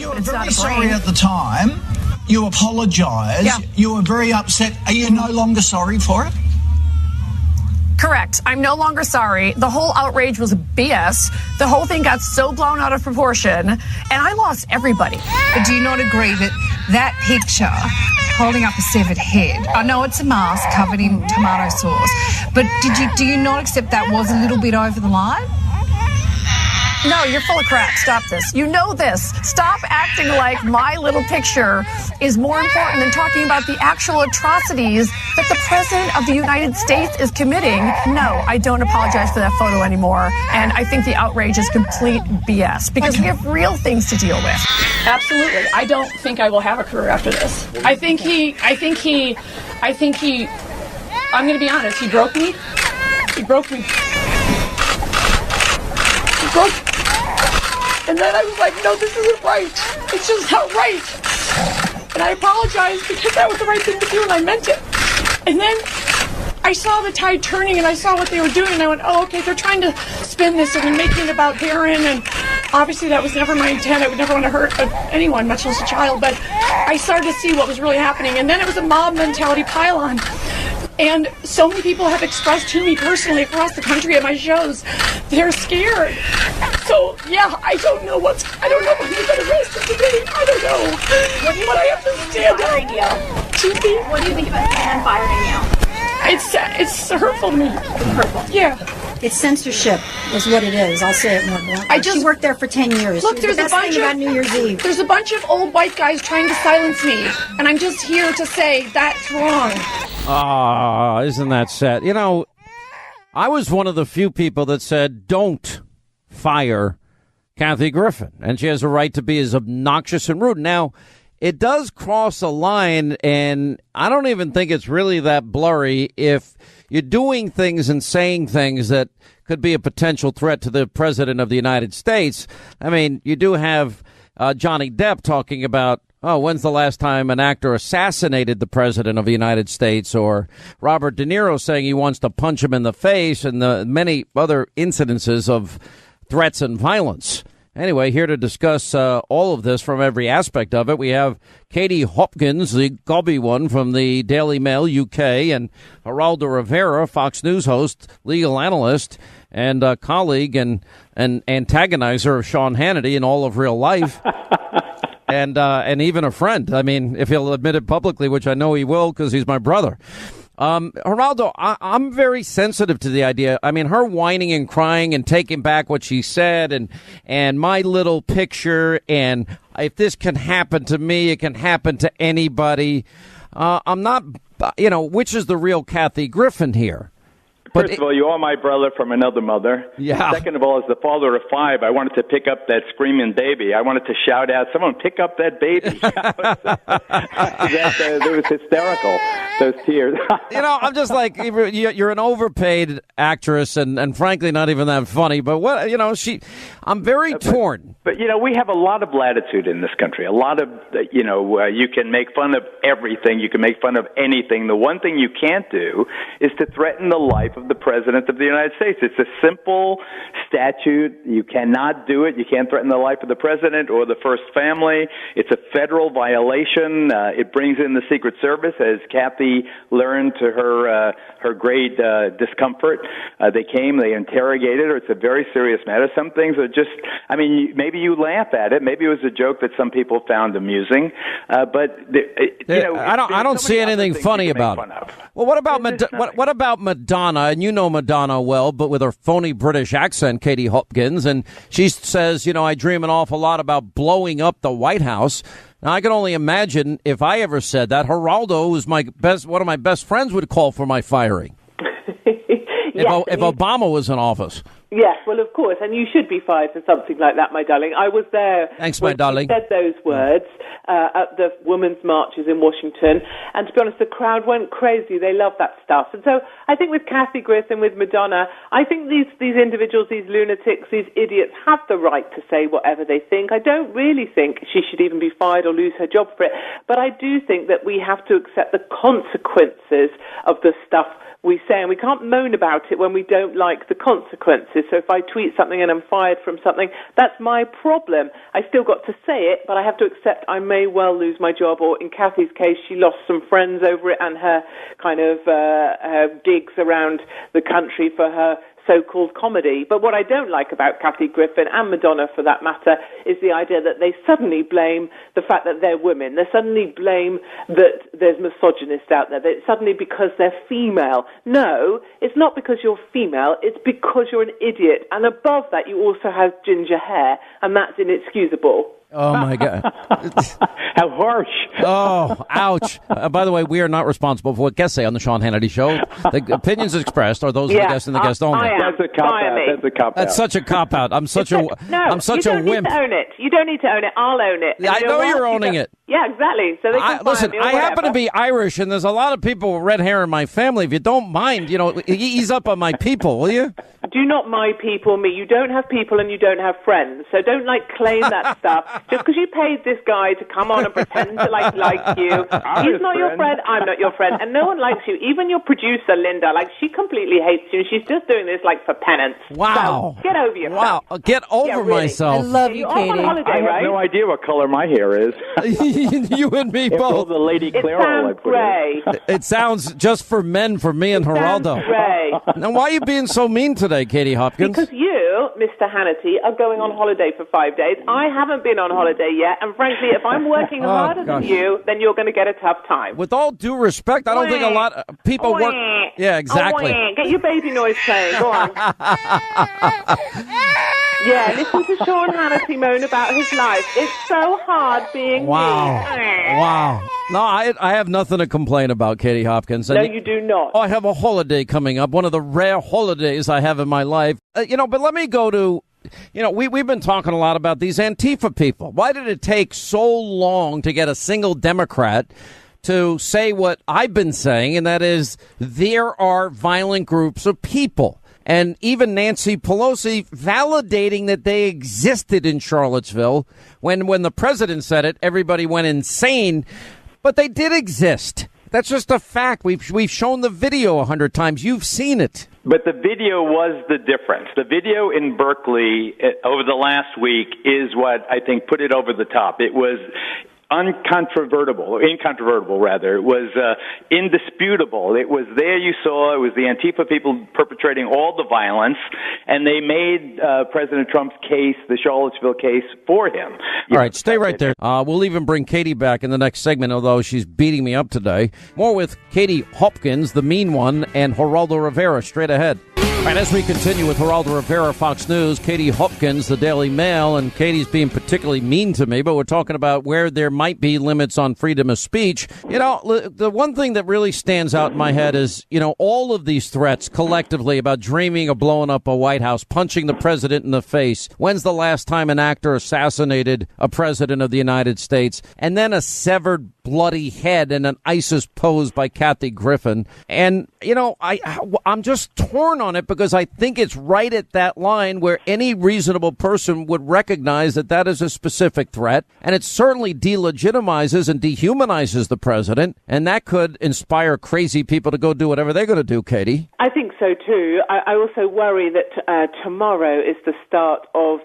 You were very sorry at the time. You apologised. Yeah. You were very upset. Are you no longer sorry for it? Correct. I'm no longer sorry. The whole outrage was BS. The whole thing got so blown out of proportion, and I lost everybody. But do you not agree that that picture holding up a severed head, I know it's a mask covered in tomato sauce, but do you not accept that was a little bit over the line? No, you're full of crap. Stop this. You know this. Stop acting like my little picture is more important than talking about the actual atrocities that the President of the United States is committing. No, I don't apologize for that photo anymore. And I think the outrage is complete BS because we have real things to deal with. Absolutely. I don't think I will have a career after this. I'm going to be honest. He broke me. And then I was like, no, this isn't right. It's just not right. And I apologized because that was the right thing to do and I meant it. And then I saw the tide turning and I saw what they were doing and I went, oh, okay, they're trying to spin this and making it about Darren. And obviously that was never my intent. I would never want to hurt anyone, much less a child. But I started to see what was really happening. And then it was a mob mentality pile-on. And so many people have expressed to me personally across the country at my shows, they're scared. So, yeah, I don't know when you're going to arrest me today. I don't know. But I have to stand up. Excuse me? What do you think about the man firing you? It's hurtful to me. Hurtful? Yeah. It's censorship is what it is. I'll say it more bluntly. She worked there for 10 years. Look, there's a bunch about New Year's Eve. There's a bunch of old white guys trying to silence me. And I'm just here to say that's wrong. Isn't that sad? You know, I was one of the few people that said, don't fire Kathy Griffin. And she has a right to be as obnoxious and rude. Now, it does cross a line, and I don't even think it's really that blurry if you're doing things and saying things that could be a potential threat to the president of the United States. I mean, you do have Johnny Depp talking about, when's the last time an actor assassinated the president of the United States, or Robert De Niro saying he wants to punch him in the face, and the many other incidences of threats and violence. Anyway, here to discuss all of this from every aspect of it, we have Katie Hopkins, the gobby one from the Daily Mail UK, and Geraldo Rivera, Fox News host, legal analyst, and colleague and antagonizer of Sean Hannity in all of real life. And even a friend. I mean, if he'll admit it publicly, which I know he will because he's my brother. Geraldo, I'm very sensitive to the idea. I mean, her whining and crying and taking back what she said and my little picture, and if this can happen to me, it can happen to anybody. I'm not, which is the real Kathy Griffin here? First of all, you are my brother from another mother. Yeah. Second of all, as the father of 5, I wanted to pick up that screaming baby. I wanted to shout out, someone pick up that baby. It was hysterical, those tears. I'm just like, you're an overpaid actress and frankly not even that funny. But I'm very torn. But, we have a lot of latitude in this country. A lot of, you can make fun of everything. You can make fun of anything. The one thing you can't do is to threaten the life of the President of the United States. It's a simple statute. You cannot do it. You can't threaten the life of the President or the first family. It's a federal violation. It brings in the Secret Service, as Kathy learned to her great discomfort. They came, they interrogated her. It's a very serious matter. Some things are just, maybe you laugh at it. Maybe it was a joke that some people found amusing. But I don't see anything funny about it. Well, what about Madonna? And you know Madonna well, but with her phony British accent, Katie Hopkins, and she says, I dream an awful lot about blowing up the White House. Now, I can only imagine if I ever said that, Geraldo, who's one of my best friends, would call for my firing. If Obama was in office. Yes, well, of course, and you should be fired for something like that, my darling. I was there. Thanks, my darling. Said those words at the women's marches in Washington, and to be honest, the crowd went crazy. They love that stuff, and so I think with Kathy Griffin, with Madonna, I think these individuals, these lunatics, these idiots, have the right to say whatever they think. I don't really think she should even be fired or lose her job for it, but I do think that we have to accept the consequences of the stuff we say, and we can't moan about it when we don't like the consequences. consequences. So if I tweet something and I'm fired from something, that's my problem. I still got to say it, but I have to accept I may well lose my job. Or in Kathy's case, she lost some friends over it and her kind of her gigs around the country for her so-called comedy. But what I don't like about Kathy Griffin and Madonna, for that matter, is the idea that they suddenly blame the fact that they're women. They suddenly blame that there's misogynists out there. That it's suddenly because they're female. No, it's not because you're female. It's because you're an idiot. And above that, you also have ginger hair, and that's inexcusable. Oh, my God. How harsh. Oh, ouch. By the way, we are not responsible for what guests say on the Sean Hannity Show. The opinions expressed are those of the guests and the guest only. That's a cop-out. That's a cop-out. That's such a cop-out. I'm such a wimp. You don't need to own it. You don't need to own it. I'll own it. I know you're owning it. Yeah, exactly. So they can listen, I happen to be Irish, and there's a lot of people with red hair in my family. If you don't mind, ease up on my people, will you? Do not my people me. You don't have people and you don't have friends. So don't claim that stuff. Just because you paid this guy to come on and pretend to like you. He's not your friend. I'm not your friend. And no one likes you. Even your producer, Linda, she completely hates you. And she's just doing this for penance. Wow. So get over yourself. Wow. Get over myself. I love you, You're Katie. off on holiday, I have right? no idea what color my hair is. You and me both. The Lady It Clairol I sounds put grey. It sounds just for men, for me and Geraldo. Sounds grey. Now, why are you being so mean today, Katie Hopkins? Because you, Mr. Hannity, are going on holiday for 5 days. I haven't been on holiday yet, and frankly, if I'm working harder than you, then you're going to get a tough time. With all due respect, I don't think a lot of people work... Yeah, exactly. Get your baby noise playing. Go on. Yeah, listen to Sean Hannity moan about his life. It's so hard being me. Wow. No, I have nothing to complain about, Katie Hopkins. No, you do not. Oh, I have a holiday coming up, one of the rare holidays I have in my life. But let me go to... we've been talking a lot about these Antifa people. Why did it take so long to get a single Democrat to say what I've been saying, and that is there are violent groups of people? And even Nancy Pelosi validating that they existed in Charlottesville. When the president said it, everybody went insane. But they did exist. That's just a fact. We've shown the video 100 times. You've seen it. But the video was the difference. The video in Berkeley over the last week is what I think put it over the top. It was incontrovertible. It was indisputable. It was there. You saw it was the Antifa people perpetrating all the violence, and they made President Trump's case, the Charlottesville case, for him. All right, stay right there. We'll even bring Katie back in the next segment, although she's beating me up today. More with Katie Hopkins, the mean one, and Geraldo Rivera straight ahead. All right, as we continue with Geraldo Rivera, Fox News, Katie Hopkins, the Daily Mail, and Katie's being particularly mean to me, but we're talking about where there might be limits on freedom of speech. The one thing that really stands out in my head is, all of these threats collectively about dreaming of blowing up a White House, punching the president in the face. When's the last time an actor assassinated a president of the United States? And then a severed bloody head in an ISIS pose by Kathy Griffin. And, I'm just torn on it because I think it's right at that line where any reasonable person would recognize that that is a specific threat. And it certainly delegitimizes and dehumanizes the president. And that could inspire crazy people to go do whatever they're going to do, Katie. I think so, too. I also worry that tomorrow is the start of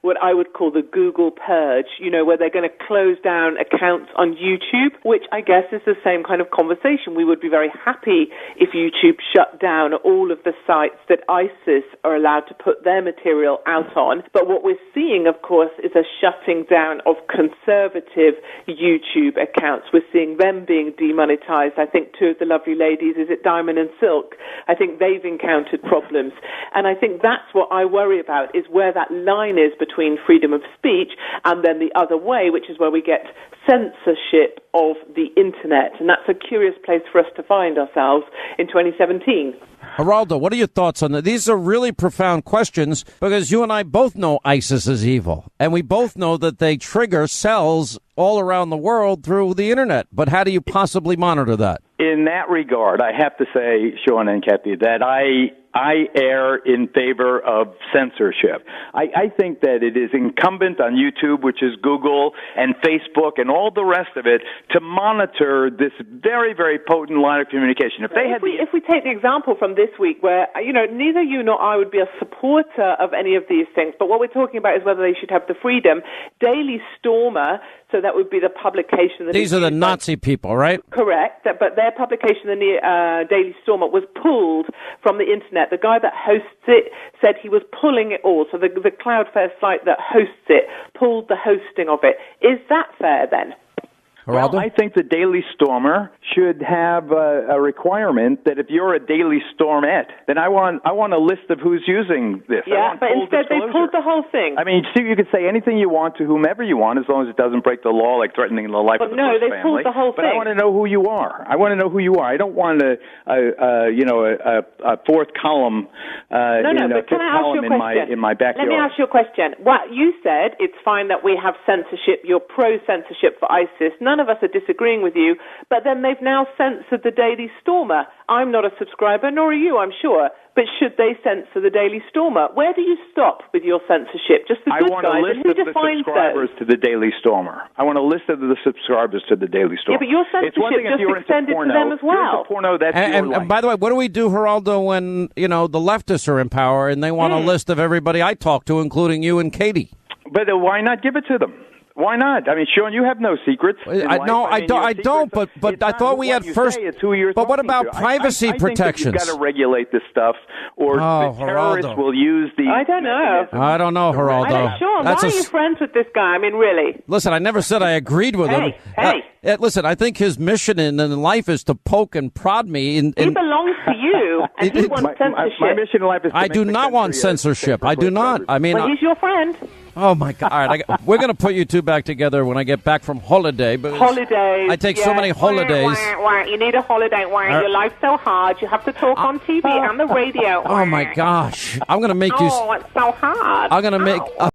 what I would call the Google purge, where they're going to close down accounts on YouTube, which I guess is the same kind of conversation. We would be very happy if YouTube shut down all of the sites that ISIS are allowed to put their material out on. But what we're seeing, of course, is a shutting down of conservative YouTube accounts. We're seeing them being demonetized. I think two of the lovely ladies, is it Diamond and Silk? I think they've encountered problems. And I think that's what I worry about, is where that line is between freedom of speech and then the other way, which is where we get censorship of the internet. And that's a curious place for us to find ourselves in 2017. Geraldo, what are your thoughts on that? These are really profound questions because you and I both know ISIS is evil. And we both know that they trigger cells all around the world through the internet. But how do you possibly monitor that? in that regard, I have to say, Sean and Kathy, that I err in favor of censorship. I think that it is incumbent on YouTube, which is Google, and Facebook, and all the rest of it, to monitor this very, very potent line of communication. If we take the example from this week, where neither you nor I would be a supporter of any of these things, but what we're talking about is whether they should have the freedom. Daily Stormer, so that would be the publication. These are the Nazi people, right? Correct, but their publication, the Daily Stormer, was pulled from the internet. The guy that hosts it said he was pulling it all. So the Cloudflare site that hosts it pulled the hosting of it. Is that fair then? Well, I think the Daily Stormer should have a requirement that if you're a Daily Stormette, then I want a list of who's using this. Yeah, but instead they pulled the whole thing. I mean, you could say anything you want to whomever you want, as long as it doesn't break the law, like threatening the life of the first family. But no, they pulled the whole thing. But I want to know who you are. I want to know who you are. I don't want a fourth column, but can I ask you a question? in my backyard. Let me ask you a question. Well, you said it's fine that we have censorship. You're pro-censorship for ISIS. None of us are disagreeing with you, but then they've now censored the Daily Stormer. I'm not a subscriber, nor are you, I'm sure, but should they censor the Daily Stormer? Where do you stop with your censorship? Just the good guys, and who defines subscribers to the Daily Stormer. I want a list of the subscribers to the Daily Stormer. Yeah, but your censorship just extended to them as well. Porno, that's and by the way, what do we do, Geraldo, when the leftists are in power and they want a list of everybody I talk to, including you and Katie? But why not give it to them? Why not? I mean, Sean, you have no secrets. I don't. But I thought we had first. But what about privacy protections? You've got to regulate this stuff, or the terrorists will use the. I don't know. I don't know, Geraldo. Sean, why are you friends with this guy? I mean, really. Listen, I never said I agreed with him. Listen, I think his mission in life is to poke and prod me. He belongs to you, and he wants censorship. My mission in life is to I do not want censorship. I do not. I mean, he's your friend. Oh, my God. All right, we're going to put you two back together when I get back from holiday. Holidays. I take so many holidays. You need a holiday. Your life's so hard. You have to talk on TV and the radio. Oh, my gosh. I'm going to make you... Oh, it's so hard. I'm going to make...